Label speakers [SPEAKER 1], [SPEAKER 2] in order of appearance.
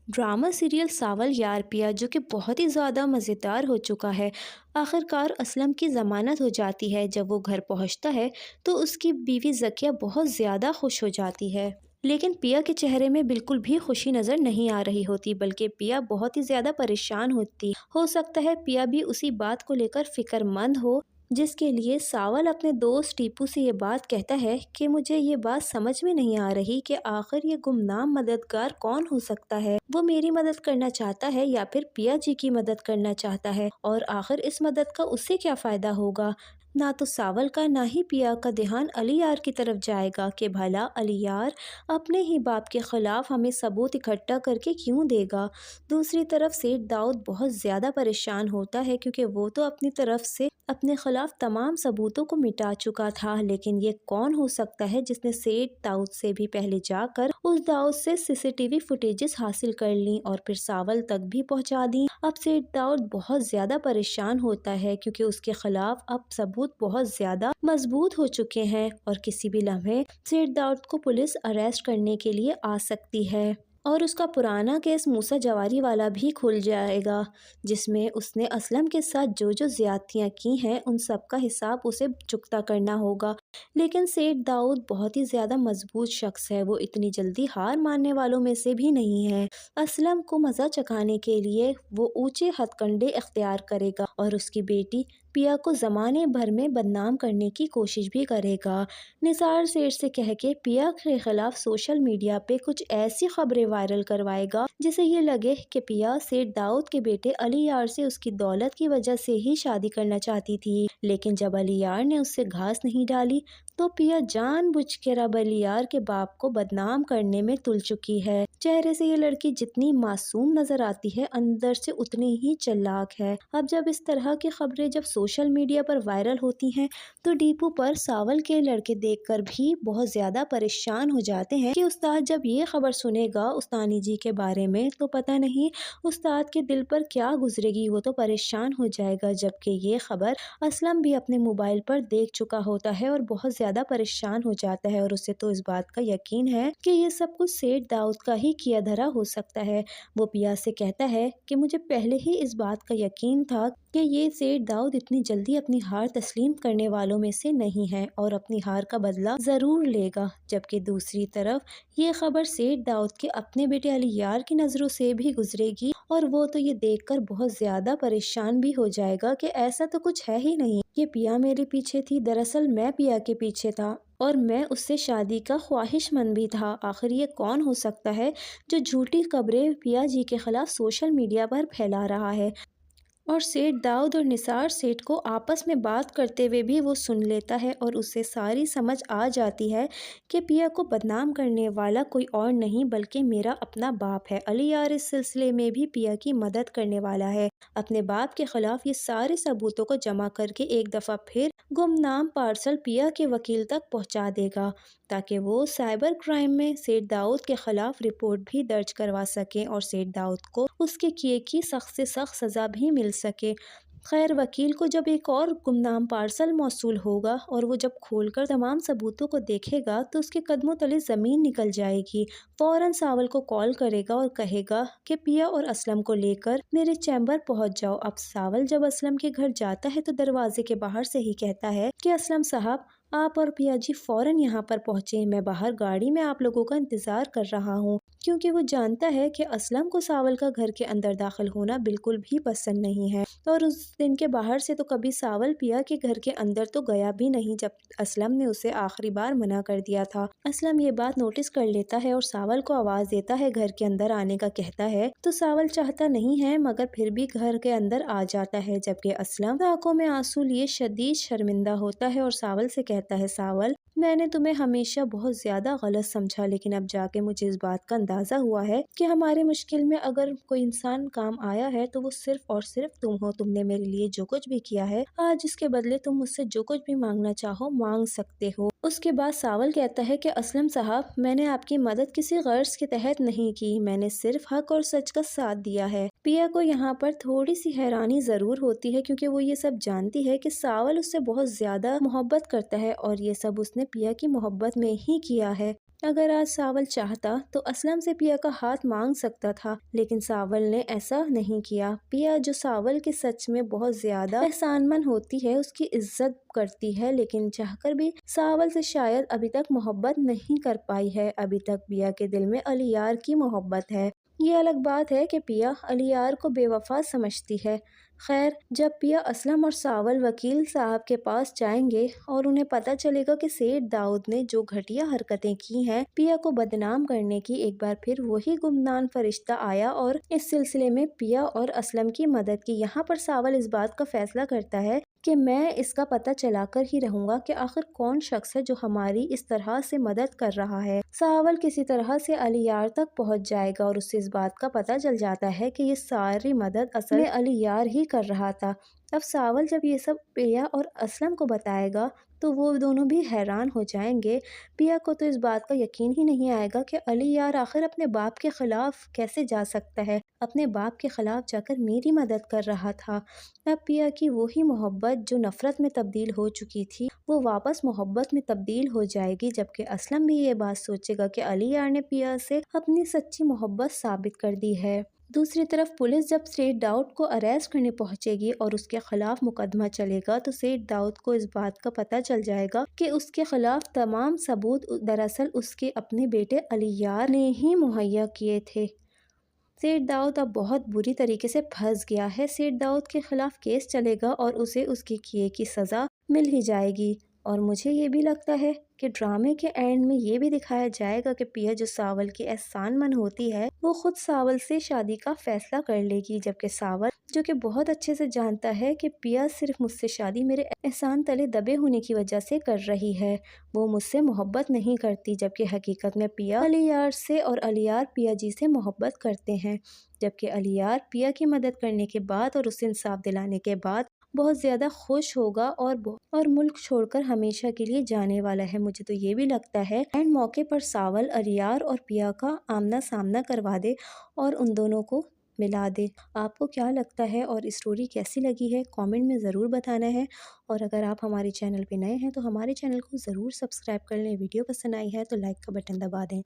[SPEAKER 1] Drama serial सावल यार पिया जो कि बहुत ही ज़्यादा मज़ेदार हो चुका है। आखिरकार असलम की ज़मानत हो जाती है। जब वो घर पहुंचता है तो उसकी बीवी ज़किया बहुत ज़्यादा खुश हो जाती है, लेकिन पिया के चेहरे में बिल्कुल भी खुशी नज़र नहीं आ रही होती, बल्कि पिया बहुत ही ज़्यादा परेशान होती। हो सकता है पिया भी उसी बात को लेकर फ़िक्रमंद हो, जिसके लिए सावल अपने दोस्त टीपू से ये बात कहता है कि मुझे ये बात समझ में नहीं आ रही कि आखिर ये गुमनाम मददगार कौन हो सकता है। वो मेरी मदद करना चाहता है या फिर पिया जी की मदद करना चाहता है, और आखिर इस मदद का उससे क्या फ़ायदा होगा। ना तो सावल का ना ही पिया का ध्यान अली यार की तरफ जाएगा कि भला अली यार अपने ही बाप के ख़िलाफ़ हमें सबूत इकट्ठा करके क्यों देगा। दूसरी तरफ सेठ दाऊद बहुत ज़्यादा परेशान होता है, क्योंकि वो तो अपनी तरफ से अपने खिलाफ तमाम सबूतों को मिटा चुका था, लेकिन ये कौन हो सकता है जिसने सेठ दाऊद से भी पहले जाकर उस दाऊद से सीसीटीवी फुटेजेस हासिल कर ली और फिर सावल तक भी पहुंचा दी। अब सेठ दाऊद बहुत ज्यादा परेशान होता है, क्योंकि उसके खिलाफ अब सबूत बहुत ज्यादा मजबूत हो चुके हैं और किसी भी लम्हे सेठ दाऊद को पुलिस अरेस्ट करने के लिए आ सकती है, और उसका पुराना केस मूसा जवारी वाला भी खुल जाएगा, जिसमें उसने असलम के साथ जो जो ज्यादतियाँ की हैं उन सब का हिसाब उसे चुकता करना होगा। लेकिन सेठ दाऊद बहुत ही ज़्यादा मजबूत शख्स है, वो इतनी जल्दी हार मानने वालों में से भी नहीं है। असलम को मज़ा चखाने के लिए वो ऊंचे हथकंडे इख्तियार करेगा और उसकी बेटी पिया को ज़माने भर में बदनाम करने की कोशिश भी करेगा। निसार सेठ से कह के पिया के खिलाफ सोशल मीडिया पे कुछ ऐसी खबरें वायरल करवाएगा जिसे ये लगे कि पिया सेठ दाऊद के बेटे अली यार से उसकी दौलत की वजह से ही शादी करना चाहती थी। लेकिन जब अली यार ने उससे घास नहीं डाली तो पिया जानबूझकर अब अली यार के बाप को बदनाम करने में तुल चुकी है। चेहरे से ये लड़की जितनी मासूम नजर आती है, अंदर से उतनी ही चालाक है। अब जब इस तरह की खबरें जब सोशल मीडिया पर वायरल होती हैं तो डीपू पर सावल के लड़के देखकर भी बहुत ज़्यादा परेशान हो जाते हैं कि उस्ताद जब ये खबर सुनेगा उस्तानी जी के बारे में तो पता नहीं उस्ताद के दिल पर क्या गुजरेगी, वो तो परेशान हो जाएगा। जबकि ये खबर असलम भी अपने मोबाइल पर देख चुका होता है और बहुत ज़्यादा परेशान हो जाता है, और उसे तो इस बात का यकीन है कि ये सब कुछ सेठ दाऊद का ही किया धरा हो सकता है। वो पिया से कहता है कि मुझे पहले ही इस बात का यकीन था कि ये सेठ दाऊद इतनी जल्दी अपनी हार तस्लीम करने वालों में से नहीं है और अपनी हार का बदला ज़रूर लेगा। जबकि दूसरी तरफ ये खबर सेठ दाऊद के अपने बेटे अली यार की नज़रों से भी गुजरेगी और वो तो ये देखकर बहुत ज़्यादा परेशान भी हो जाएगा कि ऐसा तो कुछ है ही नहीं, ये पिया मेरे पीछे थी, दरअसल मैं पिया के पीछे था और मैं उससे शादी का ख्वाहिशमंद भी था। आखिर ये कौन हो सकता है जो झूठी खबरें पिया जी के खिलाफ सोशल मीडिया पर फैला रहा है। और सेठ दाऊद और निसार सेठ को आपस में बात करते हुए भी वो सुन लेता है और उसे सारी समझ आ जाती है कि पिया को बदनाम करने वाला कोई और नहीं बल्कि मेरा अपना बाप है। अली यार इस सिलसिले में भी पिया की मदद करने वाला है। अपने बाप के खिलाफ ये सारे सबूतों को जमा करके एक दफ़ा फिर गुमनाम पार्सल पिया के वकील तक पहुंचा देगा, ताकि वो साइबर क्राइम में सेठ दाऊद के खिलाफ रिपोर्ट भी दर्ज करवा सकें और सेठ दाऊद को उसके किए की सख्त से सख्त सज़ा भी मिल सके। खैर वकील को जब एक और गुमनाम पार्सल मौसूल होगा और वो जब खोलकर तमाम सबूतों को देखेगा तो उसके कदमों तले ज़मीन निकल जाएगी। फ़ौरन सावल को कॉल करेगा और कहेगा कि पिया और असलम को लेकर मेरे चैम्बर पहुंच जाओ। अब सावल जब असलम के घर जाता है तो दरवाजे के बाहर से ही कहता है कि असलम साहब आप और पिया जी फ़ौरन यहाँ पर पहुँचे, मैं बाहर गाड़ी में आप लोगों का इंतज़ार कर रहा हूँ। क्योंकि वो जानता है कि असलम को सावल का घर के अंदर दाखिल होना बिल्कुल भी पसंद नहीं है, और उस दिन के बाहर से तो कभी सावल पिया के घर के अंदर तो गया भी नहीं जब असलम ने उसे आखिरी बार मना कर दिया था। असलम ये बात नोटिस कर लेता है और सावल को आवाज़ देता है घर के अंदर आने का कहता है, तो सावल चाहता नहीं है मगर फिर भी घर के अंदर आ जाता है। जबकि असलम आंखों में आंसू लिए शदीद शर्मिंदा होता है और सावल से कहता है, सावल मैंने तुम्हें हमेशा बहुत ज़्यादा गलत समझा, लेकिन अब जाके मुझे इस बात का अंदाज़ा हुआ है कि हमारे मुश्किल में अगर कोई इंसान काम आया है तो वो सिर्फ और सिर्फ तुम हो। तुमने मेरे लिए जो कुछ भी किया है, आज इसके बदले तुम मुझसे जो कुछ भी मांगना चाहो मांग सकते हो। उसके बाद सावल कहता है कि असलम साहब मैंने आपकी मदद किसी गर्ज के तहत नहीं की, मैंने सिर्फ हक और सच का साथ दिया है। पिया को यहाँ पर थोड़ी सी हैरानी ज़रूर होती है, क्योंकि वो ये सब जानती है कि सावल उससे बहुत ज़्यादा मोहब्बत करता है और ये सब उसने पिया की मोहब्बत में ही किया है। اگر آج ساول چاہتا تو اسلم سے پیا کا ہاتھ مانگ سکتا تھا، لیکن ساول نے ایسا نہیں کیا۔ پیا جو ساول کے سچ میں بہت زیادہ احسان مند ہوتی ہے، اس کی عزت کرتی ہے، لیکن چاہ کر بھی ساول سے شاید ابھی تک محبت نہیں کر پائی ہے۔ ابھی تک پیا کے دل میں علیار کی محبت ہے۔ یہ الگ بات ہے کہ پیا علیار کو بے وفا سمجھتی ہے۔ خیر، جب پیا اسلم اور ساول وکیل صاحب کے پاس جائیں گے اور انہیں پتہ چلے گا کہ سیٹھ داؤد نے جو گھٹیا حرکتیں کی ہیں پیا کو بدنام کرنے کی، ایک بار پھر وہی گمنام فرشتہ آیا اور اس سلسلے میں پیا اور اسلم کی مدد کی۔ یہاں پر ساول اس بات کا فیصلہ کرتا ہے کہ میں اس کا پتہ چلا کر ہی رہوں گا کہ آخر کون شخص ہے جو ہماری اس طرح سے مدد کر رہا ہے۔ ساول کسی طرح سے علیار تک پہنچ جائے گا اور اسے اس بات کا پتہ چل جاتا ہے کہ یہ ساری مدد اصل میں علیار ہی کر رہا تھا۔ اب ساول جب یہ سب پیا اور اسلم کو بتائے گا تو وہ دونوں بھی حیران ہو جائیں گے۔ پیا کو تو اس بات کا یقین ہی نہیں آئے گا کہ علیار آخر اپنے باپ کے خلاف کیسے جا سکتا ہے، اپنے باپ کے خلاف جا کر میری مدد کر رہا تھا۔ اب پیا کی وہی محبت جو نفرت میں تبدیل ہو چکی تھی وہ واپس محبت میں تبدیل ہو جائے گی، جبکہ اسلم بھی یہ بات سوچے گا کہ علیار نے پیا سے اپنی سچی محبت ثابت کر دی ہے۔ دوسری طرف پولیس جب سیٹھ داؤد کو اریسٹ کرنے پہنچے گی اور اس کے خلاف مقدمہ چلے گا تو سیٹھ داؤد کو اس بات کا پتہ چل جائے گا کہ اس کے خلاف تمام ثبوت دراصل اس کے اپنے بیٹے علیار نے ہی مہیا کیے تھے۔ سیٹھ داؤد اب بہت بری طریقے سے پھنس گیا ہے۔ سیٹھ داؤد کے خلاف کیس چلے گا اور اسے اس کے کیے کی سزا مل ہی جائے گی۔ اور مجھے یہ بھی لگتا ہے کہ ڈرامے کے اینڈ میں یہ بھی دکھایا جائے گا کہ پیا جو ساول کی احسان مند ہوتی ہے وہ خود ساول سے شادی کا فیصلہ کر لے گی، جبکہ ساول جو کہ بہت اچھے سے جانتا ہے کہ پیا صرف مجھ سے شادی میرے احسان تلے دبے ہونے کی وجہ سے کر رہی ہے، وہ مجھ سے محبت نہیں کرتی، جبکہ حقیقت میں پیا علیار سے اور علیار پیا جی سے محبت کرتے ہیں، جبکہ علیار پیا کی مدد کرنے کے بعد اور اسے انصاف دلانے کے بعد بہت زیادہ خوش ہوگا اور ملک چھوڑ کر ہمیشہ کے لیے جانے والا ہے۔ مجھے تو یہ بھی لگتا ہے اینڈ موقع پر ساول علیار اور پیا کا آمنا سامنا کروا دے اور ان دونوں کو ملا دے۔ آپ کو کیا لگتا ہے اور اسٹوری کیسی لگی ہے کامنٹ میں ضرور بتانا ہے، اور اگر آپ ہمارے چینل پہ نئے ہیں تو ہمارے چینل کو ضرور سبسکرائب کر لیں۔ ویڈیو پسند آئی ہے تو لائک کا بٹن دبا دیں۔